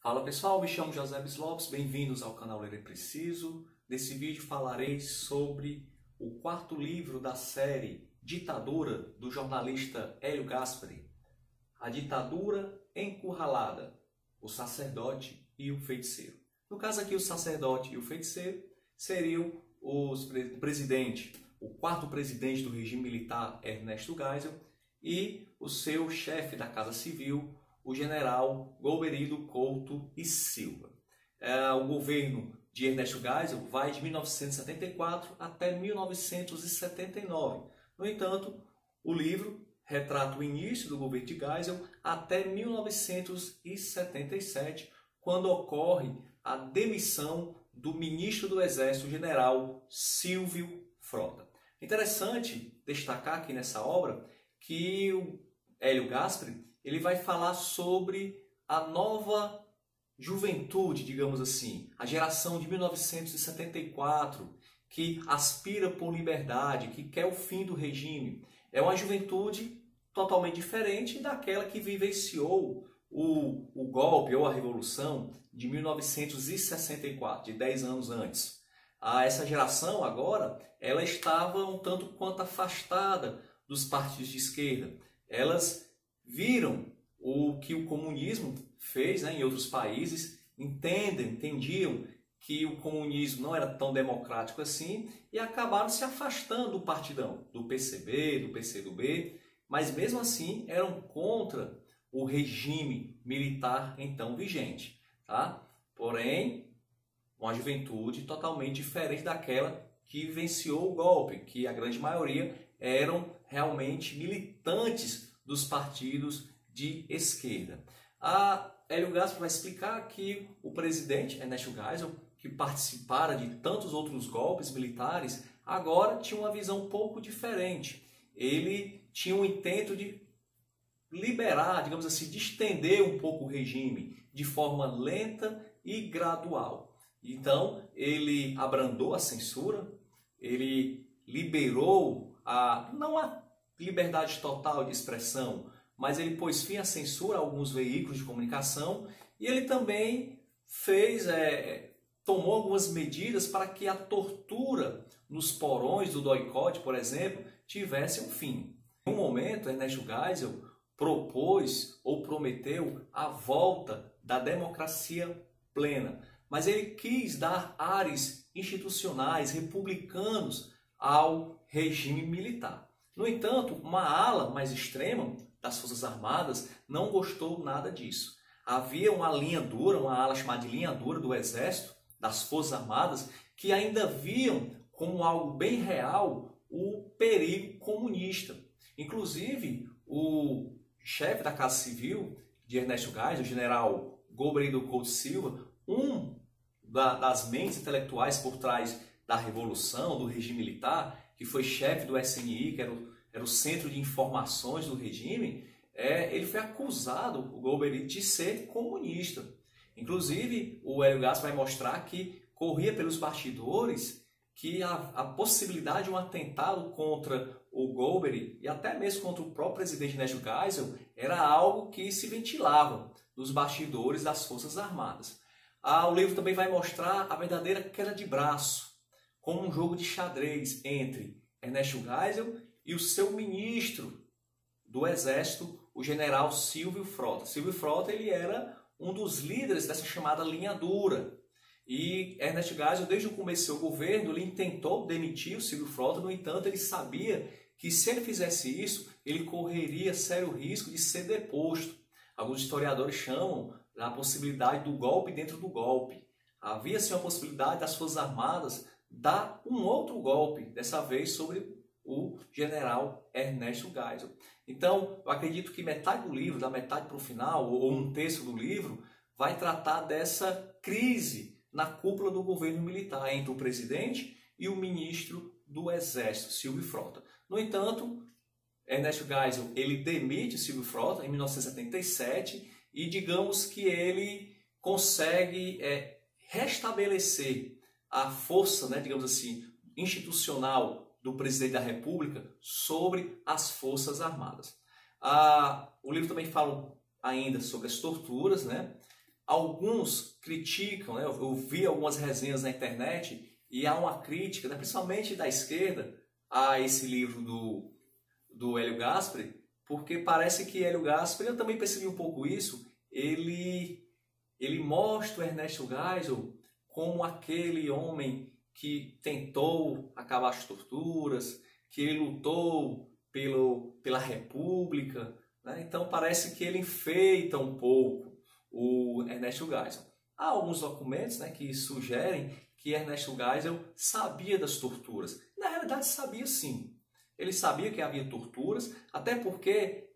Fala pessoal, me chamo José Lopes, bem-vindos ao canal Ler é Preciso. Nesse vídeo falarei sobre o quarto livro da série Ditadura, do jornalista Hélio Gaspari. A ditadura encurralada, o sacerdote e o feiticeiro. No caso aqui, o sacerdote e o feiticeiro seriam o presidente, o quarto presidente do regime militar, Ernesto Geisel, e o seu chefe da Casa Civil, o general Golbery Couto e Silva. O governo de Ernesto Geisel vai de 1974 até 1979. No entanto, o livro retrata o início do governo de Geisel até 1977, quando ocorre a demissão do ministro do Exército, general Silvio Frota. Interessante destacar aqui nessa obra que o Hélio Gaspari ele vai falar sobre a nova juventude, digamos assim, a geração de 1974, que aspira por liberdade, que quer o fim do regime. É uma juventude totalmente diferente daquela que vivenciou o golpe ou a revolução de 1964, de 10 anos antes. Essa geração agora, ela estava um tanto quanto afastada dos partidos de esquerda. Elas viram o que o comunismo fez em outros países, entendiam que o comunismo não era tão democrático assim e acabaram se afastando do partidão, do PCB, do PCdoB, mas mesmo assim eram contra o regime militar então vigente. Tá? Porém, uma juventude totalmente diferente daquela que vivenciou o golpe, que a grande maioria eram realmente militantes dos partidos de esquerda. Hélio Gaspari vai explicar que o presidente Ernesto Geisel, que participara de tantos outros golpes militares, agora tinha uma visão um pouco diferente. Ele tinha um intento de liberar, digamos assim, de estender um pouco o regime de forma lenta e gradual. Então, ele abrandou a censura, ele liberou não a liberdade total de expressão, mas ele pôs fim à censura a alguns veículos de comunicação e ele também tomou algumas medidas para que a tortura nos porões do doicote, por exemplo, tivesse um fim. Em um momento, Ernesto Geisel propôs ou prometeu a volta da democracia plena, mas ele quis dar ares institucionais, republicanos ao regime militar. No entanto, uma ala mais extrema das Forças Armadas não gostou nada disso. Havia uma linha dura, uma ala chamada de linha dura do Exército, das Forças Armadas, que ainda viam como algo bem real o perigo comunista. Inclusive, o chefe da Casa Civil de Ernesto Geisel, o general Golbery Couto Silva, das mentes intelectuais por trás da Revolução, do regime militar, que foi chefe do SNI, que era o Centro de Informações do regime, ele foi acusado, o Golbery, de ser comunista. Inclusive, o Hélio Gaspari vai mostrar que corria pelos bastidores que a possibilidade de um atentado contra o Golbery e até mesmo contra o próprio presidente Ernesto Geisel era algo que se ventilava nos bastidores das Forças Armadas. O livro também vai mostrar a verdadeira queda de braço, como um jogo de xadrez entre Ernesto Geisel e o seu ministro do Exército, o general Silvio Frota. Silvio Frota ele era um dos líderes dessa chamada linha dura. E Ernesto Geisel, desde o começo do seu governo, ele tentou demitir o Silvio Frota, no entanto, ele sabia que se ele fizesse isso, ele correria sério risco de ser deposto. Alguns historiadores chamam da possibilidade do golpe dentro do golpe. Havia sim a possibilidade das Forças Armadas dar um outro golpe, dessa vez sobre o general Ernesto Geisel. Então, eu acredito que metade do livro, da metade para o final, ou um terço do livro, vai tratar dessa crise na cúpula do governo militar entre o presidente e o ministro do Exército, Silvio Frota. No entanto, Ernesto Geisel ele demite Silvio Frota em 1977 e digamos que ele consegue restabelecer a força, digamos assim, institucional do presidente da República sobre as Forças Armadas. O livro também fala ainda sobre as torturas, alguns criticam, né? Eu vi algumas resenhas na internet e há uma crítica, né, principalmente da esquerda, a esse livro do Hélio Gaspari, porque parece que Hélio Gaspari, eu também percebi um pouco isso, ele mostra o Ernesto Geisel como aquele homem que tentou acabar as torturas, que ele lutou pela República, né? Então parece que ele enfeita um pouco o Ernesto Geisel. Há alguns documentos, né, que sugerem que Ernesto Geisel sabia das torturas. Na realidade sabia sim. Ele sabia que havia torturas, até porque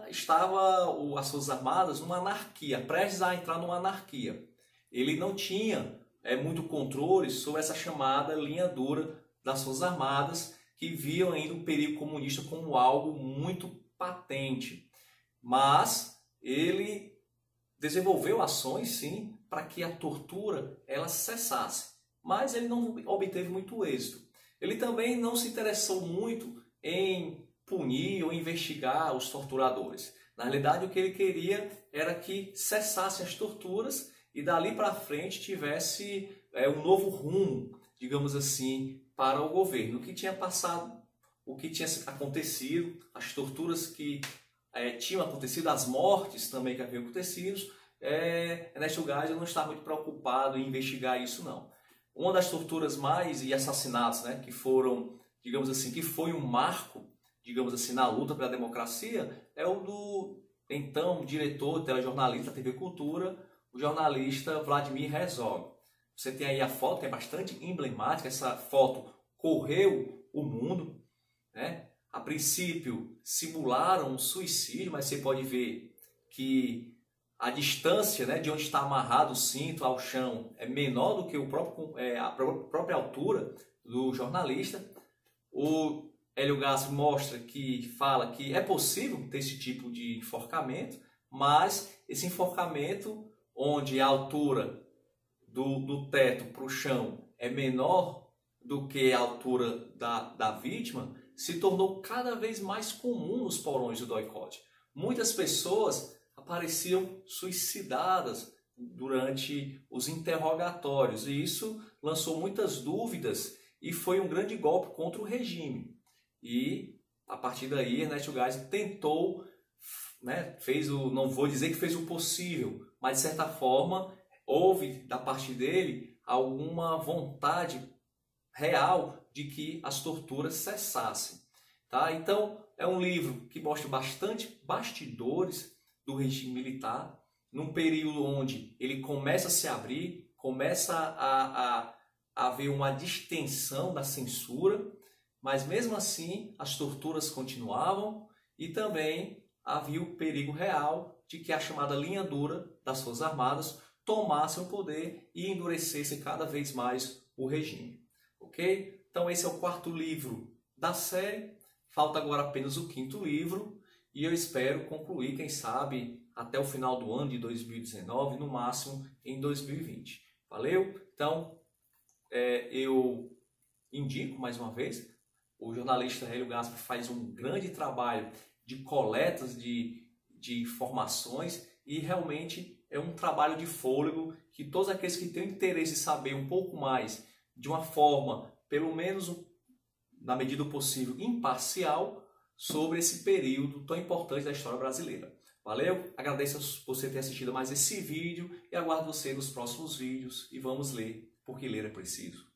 estava as Forças Armadas numa anarquia, prestes a entrar numa anarquia. Ele não tinha muito controle sobre essa chamada linha dura das Forças Armadas, que viam ainda o perigo comunista como algo muito patente. Mas ele desenvolveu ações, sim, para que a tortura ela cessasse. Mas ele não obteve muito êxito. Ele também não se interessou muito em punir ou investigar os torturadores. Na realidade, o que ele queria era que cessassem as torturas e dali para frente tivesse um novo rumo, digamos assim, para o governo. O que tinha passado, o que tinha acontecido, as torturas que tinham acontecido, as mortes também que haviam acontecido, Ernesto Geisel não estava muito preocupado em investigar isso, não. Uma das torturas e assassinatos, né, que foram, digamos assim, que foi um marco, digamos assim, na luta pela democracia, é o do então diretor, telejornalista da TV Cultura, o jornalista Vladimir Herzog. Você tem aí a foto, que é bastante emblemática, essa foto correu o mundo, né? A princípio simularam um suicídio, mas você pode ver que a distância, né, de onde está amarrado o cinto ao chão é menor do que a própria altura do jornalista. O Hélio Gaspari fala que é possível ter esse tipo de enforcamento, mas esse enforcamento onde a altura do teto para o chão é menor do que a altura da vítima, se tornou cada vez mais comum nos porões do DOI-CODE. Muitas pessoas apareciam suicidadas durante os interrogatórios e isso lançou muitas dúvidas e foi um grande golpe contra o regime. E a partir daí Ernesto Geisel tentou, né, não vou dizer que fez o possível, mas de certa forma houve da parte dele alguma vontade real de que as torturas cessassem. Tá? Então é um livro que mostra bastante bastidores do regime militar, num período onde ele começa a se abrir, começa a haver uma distensão da censura, mas mesmo assim as torturas continuavam e também havia o perigo real de que a chamada linha dura das Forças Armadas tomasse o poder e endurecesse cada vez mais o regime. Ok? Então esse é o 4º livro da série, falta agora apenas o 5º livro, e eu espero concluir, quem sabe, até o final do ano de 2019, no máximo em 2020. Valeu? Então, eu indico mais uma vez, o jornalista Hélio Gaspari faz um grande trabalho de coletas de informações e realmente é um trabalho de fôlego que todos aqueles que têm interesse em saber um pouco mais, de uma forma, pelo menos na medida do possível, imparcial, sobre esse período tão importante da história brasileira. Valeu? Agradeço por você ter assistido mais esse vídeo e aguardo você nos próximos vídeos e vamos ler, porque ler é preciso.